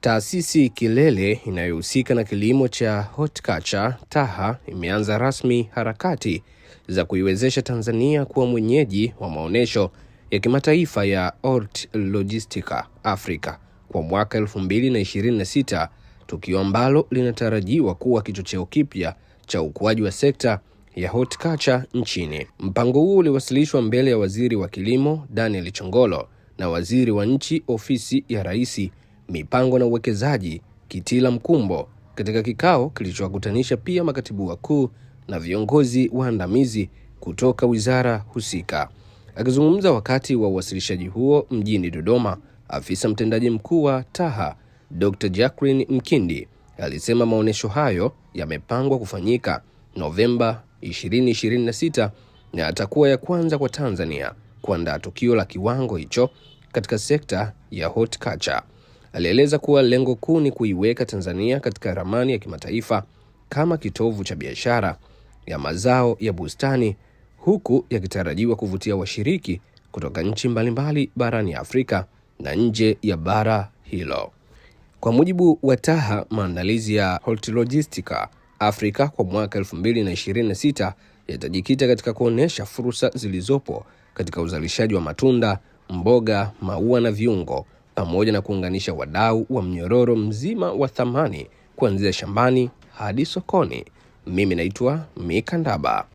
Taasisi kilele inayohusika na kilimo cha horticulture TAHA imeanza rasmi harakati za kuiwezesha Tanzania kuwa mwenyeji wa maonesho ya kimataifa ya Hortilogistica Africa kwa mwaka 2026, tukio ambalo linatarajiwa kuwa kichocheo kipya cha ukuaji wa sekta ya horticulture nchini. Mpango huu uliwasilishwa mbele ya Waziri wa Kilimo Daniel Chongolo na Waziri wa Nchi Ofisi ya Rais, Mipango na Uwekezaji Kitila Mkumbo katika kikao kilichowakutanisha pia makatibu wakuu na viongozi waandamizi kutoka wizara husika. Akizungumza wakati wa uwasilishaji huo mjini Dodoma, afisa mtendaji mkuu wa TAHA Dr. Jacqueline Mkindi alisema maonesho hayo yamepangwa kufanyika Novemba 2026 na atakuwa ya kwanza kwa Tanzania kuandaa tukio la kiwango hicho katika sekta ya horticulture. Alieleza kuwa lengo kuu ni kuiweka Tanzania katika ramani ya kimataifa kama kitovu cha biashara ya mazao ya bustani, huku yakitarajiwa kuvutia washiriki kutoka nchi mbalimbali barani Afrika na nje ya bara hilo. Kwa mujibu wa TAHA, maandalizi ya Hortilogistica Africa kwa mwaka 2026 yatajikita katika kuonesha fursa zilizopo katika uzalishaji wa matunda, mboga, maua na viungo, pamoja na kuunganisha wadau wa mnyororo mzima wa thamani kuanzia shambani hadi sokoni. Mimi naitwa Mika Ndaba.